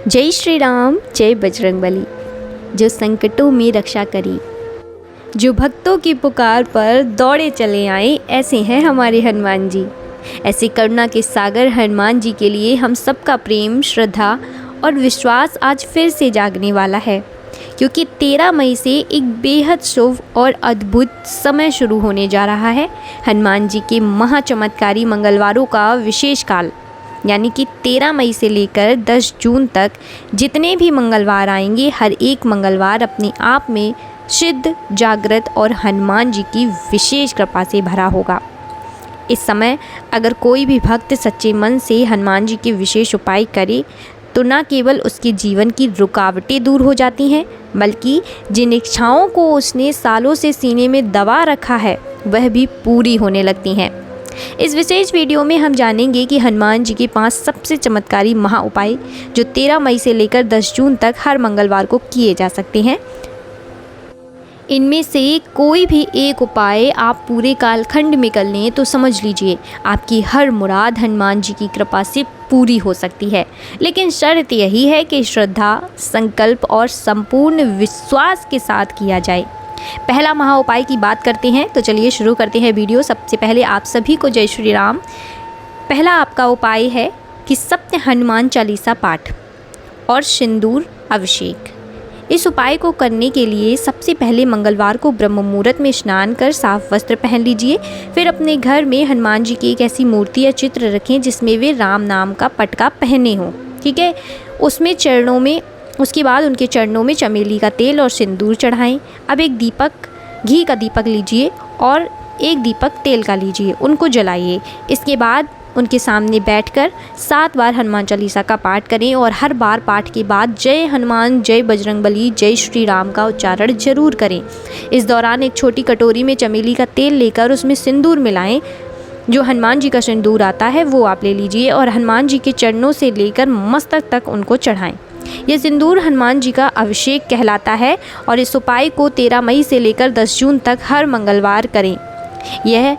जय श्री राम, जय बजरंगबली, जो संकटों में रक्षा करी, जो भक्तों की पुकार पर दौड़े चले आए, ऐसे हैं हमारे हनुमान जी। ऐसे करुणा के सागर हनुमान जी के लिए हम सबका प्रेम, श्रद्धा और विश्वास आज फिर से जागने वाला है, क्योंकि 13 मई से एक बेहद शुभ और अद्भुत समय शुरू होने जा रहा है। हनुमान जी के महाचमत्कारी मंगलवारों का विशेष काल, यानी कि 13 मई से लेकर 10 जून तक जितने भी मंगलवार आएंगे, हर एक मंगलवार अपने आप में सिद्ध, जागृत और हनुमान जी की विशेष कृपा से भरा होगा। इस समय अगर कोई भी भक्त सच्चे मन से हनुमान जी के विशेष उपाय करे तो न केवल उसके जीवन की रुकावटें दूर हो जाती हैं, बल्कि जिन इच्छाओं को उसने सालों से सीने में दबा रखा है वह भी पूरी होने लगती हैं। इस विशेष वीडियो में हम जानेंगे कि हनुमान जी के 5 सबसे चमत्कारी महा उपाय जो 13 मई से लेकर 10 जून तक हर मंगलवार को किए जा सकते हैं। इनमें से कोई भी एक उपाय आप पूरे कालखंड में कर लें तो समझ लीजिए आपकी हर मुराद हनुमान जी की कृपा से पूरी हो सकती है। लेकिन शर्त यही है कि श्रद्धा, संकल्प और संपूर्ण विश्वास के साथ किया जाए। पहला महा उपाय की बात करते हैं, तो चलिए शुरू करते हैं वीडियो। सबसे पहले आप सभी को जय श्री राम। पहला आपका उपाय है कि सप्त हनुमान चालीसा पाठ और सिंदूर अभिषेक। इस उपाय को करने के लिए सबसे पहले मंगलवार को ब्रह्म मुहूर्त में स्नान कर साफ वस्त्र पहन लीजिए। फिर अपने घर में हनुमान जी की एक ऐसी मूर्ति या चित्र रखें जिसमें वे राम नाम का पटका पहने हों, ठीक है। उसके बाद उनके चरणों में चमेली का तेल और सिंदूर चढ़ाएं। अब एक दीपक, घी का दीपक लीजिए और एक दीपक तेल का लीजिए, उनको जलाइए। इसके बाद उनके सामने बैठकर 7 बार हनुमान चालीसा का पाठ करें और हर बार पाठ के बाद जय हनुमान, जय बजरंगबली, जय श्री राम का उच्चारण जरूर करें। इस दौरान एक छोटी कटोरी में चमेली का तेल लेकर उसमें सिंदूर मिलाएं। जो हनुमान जी का सिंदूर आता है वो आप ले लीजिए और हनुमान जी के चरणों से लेकर मस्तक तक उनको चढ़ाएं। यह सिंदूर हनुमान जी का अभिषेक कहलाता है और इस उपाय को 13 मई से लेकर 10 जून तक हर मंगलवार करें। यह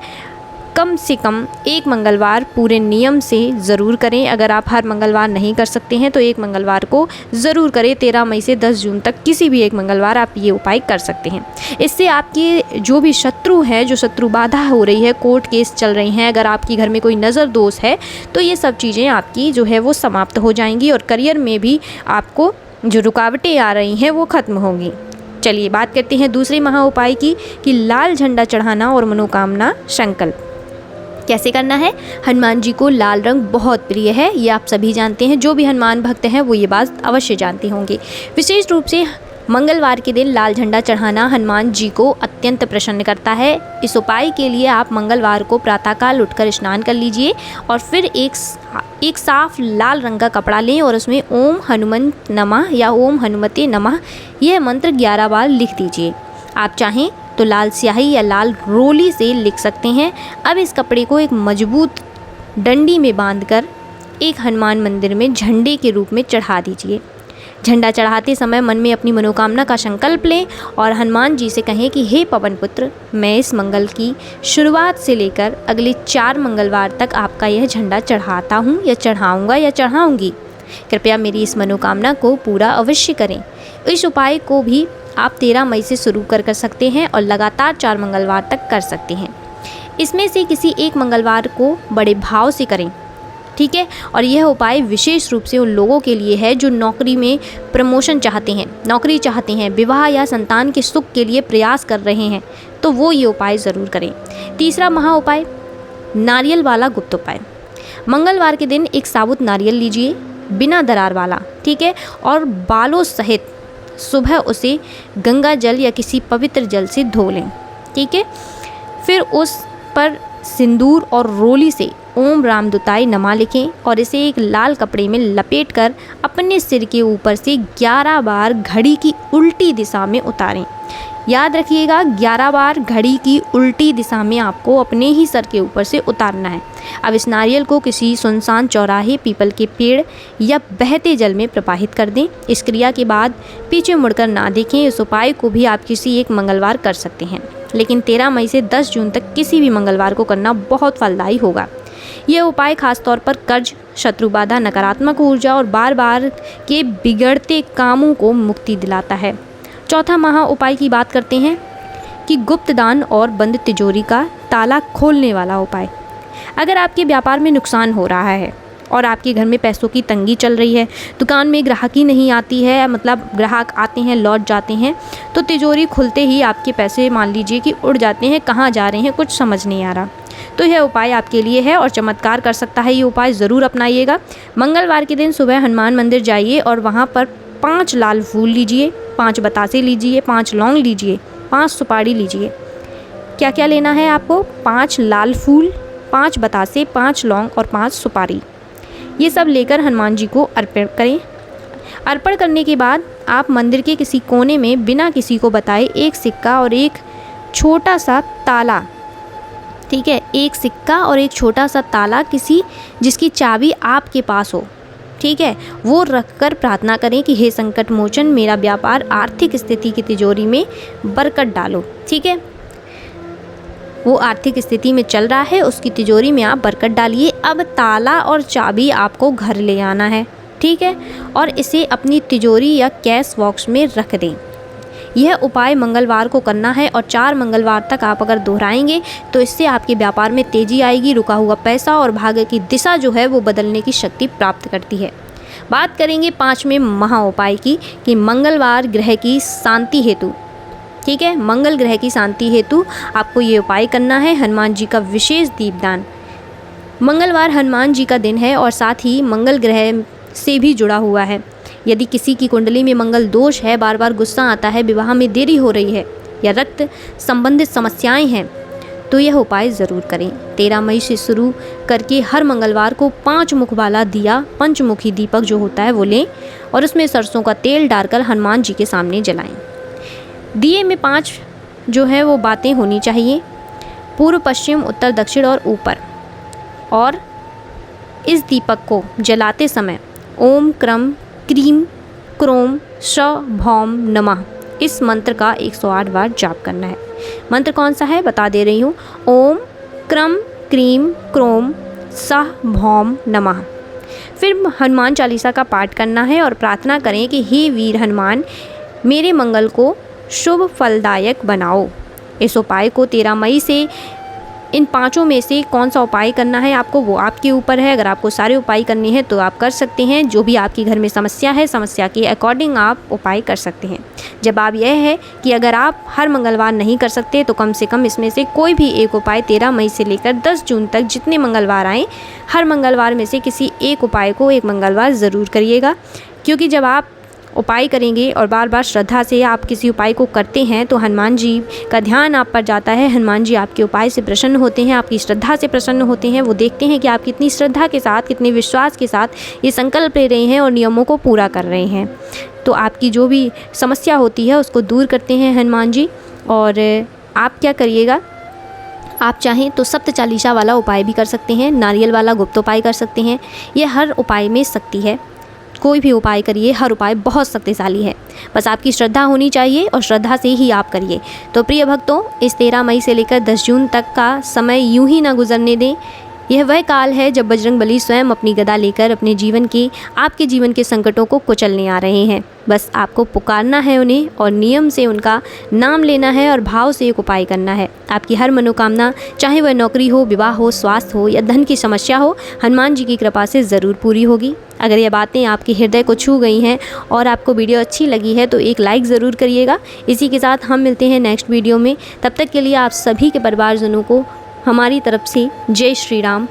कम से कम एक मंगलवार पूरे नियम से ज़रूर करें। अगर आप हर मंगलवार नहीं कर सकते हैं तो एक मंगलवार को ज़रूर करें। 13 मई से 10 जून तक किसी भी एक मंगलवार आप ये उपाय कर सकते हैं। इससे आपके जो भी शत्रु हैं, जो शत्रु बाधा हो रही है, कोर्ट केस चल रही हैं, अगर आपके घर में कोई नज़र दोष है तो ये सब चीज़ें आपकी जो है वो समाप्त हो जाएंगी और करियर में भी आपको जो रुकावटें आ रही हैं वो ख़त्म होंगी। चलिए बात करते हैं दूसरे महा उपाय की कि लाल झंडा चढ़ाना और मनोकामना संकल्प कैसे करना है। हनुमान जी को लाल रंग बहुत प्रिय है, ये आप सभी जानते हैं। जो भी हनुमान भक्त हैं वो ये बात अवश्य जानते होंगे। विशेष रूप से मंगलवार के दिन लाल झंडा चढ़ाना हनुमान जी को अत्यंत प्रसन्न करता है। इस उपाय के लिए आप मंगलवार को प्रातःकाल उठकर स्नान कर लीजिए और फिर एक साफ लाल रंग का कपड़ा लें और उसमें ओम हनुमंत नमः या ओम हनुमते नमः यह मंत्र 11 बार लिख दीजिए। आप चाहें तो लाल स्याही या लाल रोली से लिख सकते हैं। अब इस कपड़े को एक मजबूत डंडी में बांधकर एक हनुमान मंदिर में झंडे के रूप में चढ़ा दीजिए। झंडा चढ़ाते समय मन में अपनी मनोकामना का संकल्प लें और हनुमान जी से कहें कि हे पवन पुत्र, मैं इस मंगल की शुरुआत से लेकर अगले 4 मंगलवार तक आपका यह झंडा चढ़ाता हूँ या चढ़ाऊँगा या चढ़ाऊँगी। कृपया मेरी इस मनोकामना को पूरा अवश्य करें। इस उपाय को भी आप 13 मई से शुरू कर सकते हैं और लगातार 4 मंगलवार तक कर सकते हैं। इसमें से किसी एक मंगलवार को बड़े भाव से करें, ठीक है। और यह उपाय विशेष रूप से उन लोगों के लिए है जो नौकरी में प्रमोशन चाहते हैं, नौकरी चाहते हैं, विवाह या संतान के सुख के लिए प्रयास कर रहे हैं, तो वो ये उपाय ज़रूर करें। तीसरा महा उपाय नारियल वाला गुप्त उपाय। मंगलवार के दिन एक साबुत नारियल लीजिए, बिना दरार वाला, ठीक है, और बालों सहित सुबह उसे गंगा जल या किसी पवित्र जल से धो लें, ठीक है। फिर उस पर सिंदूर और रोली से ओम रामदूताय नमः लिखें और इसे एक लाल कपड़े में लपेटकर अपने सिर के ऊपर से 11 बार घड़ी की उल्टी दिशा में उतारें। याद रखिएगा, 11 बार घड़ी की उल्टी दिशा में आपको अपने ही सर के ऊपर से उतारना है। अब इस नारियल को किसी सुनसान चौराहे, पीपल के पेड़ या बहते जल में प्रवाहित कर दें। इस क्रिया के बाद पीछे मुड़कर ना देखें। इस उपाय को भी आप किसी एक मंगलवार कर सकते हैं, लेकिन 13 मई से 10 जून तक किसी भी मंगलवार को करना बहुत फलदायी होगा। यह उपाय खास तौर पर कर्ज, शत्रु बाधा, नकारात्मक ऊर्जा और बार बार के बिगड़ते कामों को मुक्ति दिलाता है। चौथा महा उपाय की बात करते हैं कि गुप्त दान और बंद तिजोरी का ताला खोलने वाला उपाय। अगर आपके व्यापार में नुकसान हो रहा है और आपके घर में पैसों की तंगी चल रही है, दुकान में ग्राहकी नहीं आती है, मतलब ग्राहक आते हैं लौट जाते हैं, तो तिजोरी खुलते ही आपके पैसे मान लीजिए कि उड़ जाते हैं, कहाँ जा रहे हैं कुछ समझ नहीं आ रहा, तो यह उपाय आपके लिए है और चमत्कार कर सकता है। ये उपाय ज़रूर अपनाइएगा। मंगलवार के दिन सुबह हनुमान मंदिर जाइए और वहाँ पर 5 लाल फूल लीजिए, 5 बतासे लीजिए, 5 लौंग लीजिए, 5 सुपारी लीजिए। क्या क्या लेना है आपको? 5 लाल फूल, 5 बतासे, 5 लौंग और 5 सुपारी। ये सब लेकर हनुमान जी को अर्पण करें। अर्पण करने के बाद आप मंदिर के किसी कोने में बिना किसी को बताए एक सिक्का और एक छोटा सा ताला, ठीक है, एक सिक्का और एक छोटा सा ताला किसी जिसकी चाबी आपके पास हो, ठीक है, वो रखकर प्रार्थना करें कि हे संकट मोचन, मेरा व्यापार आर्थिक स्थिति की तिजोरी में बरकत डालो। ठीक है, वो आर्थिक स्थिति में चल रहा है, उसकी तिजोरी में आप बरकत डालिए। अब ताला और चाबी आपको घर ले आना है, ठीक है, और इसे अपनी तिजोरी या कैश बॉक्स में रख दें। यह उपाय मंगलवार को करना है और 4 मंगलवार तक आप अगर दोहराएंगे तो इससे आपके व्यापार में तेज़ी आएगी। रुका हुआ पैसा और भाग्य की दिशा जो है वो बदलने की शक्ति प्राप्त करती है। बात करेंगे 5वें महा उपाय की कि मंगलवार ग्रह की शांति हेतु, ठीक है, मंगल ग्रह की शांति हेतु आपको ये उपाय करना है। हनुमान जी का विशेष दीपदान। मंगलवार हनुमान जी का दिन है और साथ ही मंगल ग्रह से भी जुड़ा हुआ है। यदि किसी की कुंडली में मंगल दोष है, बार बार गुस्सा आता है, विवाह में देरी हो रही है या रक्त संबंधित समस्याएं हैं, तो यह उपाय ज़रूर करें। 13 मई से शुरू करके हर मंगलवार को 5 मुख वाला दिया, पंचमुखी दीपक जो होता है वो लें और उसमें सरसों का तेल डालकर हनुमान जी के सामने जलाएं। दिए में 5 जो है वो बातें होनी चाहिए, पूर्व, पश्चिम, उत्तर, दक्षिण और ऊपर। और इस दीपक को जलाते समय ओम क्रम क्रीम क्रोम श भौम नमः इस मंत्र का 108 बार जाप करना है। मंत्र कौन सा है बता दे रही हूँ। ओम क्रम क्रीम क्रोम सह भौम नमः। फिर हनुमान चालीसा का पाठ करना है और प्रार्थना करें कि हे वीर हनुमान, मेरे मंगल को शुभ फलदायक बनाओ। इस उपाय को 13 मई से इन 5 में से कौन सा उपाय करना है आपको, वो आपके ऊपर है। अगर आपको सारे उपाय करने हैं तो आप कर सकते हैं। जो भी आपके घर में समस्या है, समस्या के अकॉर्डिंग आप उपाय कर सकते हैं। जवाब यह है कि अगर आप हर मंगलवार नहीं कर सकते तो कम से कम इसमें से कोई भी एक उपाय 13 मई से लेकर 10 जून तक जितने मंगलवार आएँ, हर मंगलवार में से किसी एक उपाय को एक मंगलवार ज़रूर करिएगा। क्योंकि जब आप उपाय करेंगे और बार बार श्रद्धा से आप किसी उपाय को करते हैं तो हनुमान जी का ध्यान आप पर जाता है। हनुमान जी आपके उपाय से प्रसन्न होते हैं, आपकी श्रद्धा से प्रसन्न होते हैं। वो देखते हैं कि आप कितनी श्रद्धा के साथ, कितने विश्वास के साथ ये संकल्प ले रहे हैं और नियमों को पूरा कर रहे हैं। तो आपकी जो भी समस्या होती है उसको दूर करते हैं हनुमान जी। और आप क्या करिएगा, आप चाहें तो सप्त चालीसा वाला उपाय भी कर सकते हैं, नारियल वाला गुप्त उपाय कर सकते हैं। ये हर उपाय में शक्ति है, कोई भी उपाय करिए, हर उपाय बहुत शक्तिशाली है। बस आपकी श्रद्धा होनी चाहिए और श्रद्धा से ही आप करिए। तो प्रिय भक्तों, इस 13 मई से लेकर 10 जून तक का समय यूं ही ना गुजरने दें। यह वह काल है जब बजरंगबली स्वयं अपनी गदा लेकर अपने जीवन के, आपके जीवन के संकटों को कुचलने आ रहे हैं। बस आपको पुकारना है उन्हें और नियम से उनका नाम लेना है और भाव से एक उपाय करना है। आपकी हर मनोकामना, चाहे वह नौकरी हो, विवाह हो, स्वास्थ्य हो या धन की समस्या हो, हनुमान जी की कृपा से ज़रूर पूरी होगी। अगर ये बातें आपके हृदय को छू गई हैं और आपको वीडियो अच्छी लगी है तो एक लाइक ज़रूर करिएगा। इसी के साथ हम मिलते हैं नेक्स्ट वीडियो में। तब तक के लिए आप सभी के परिवारजनों को हमारी तरफ से जय श्री राम।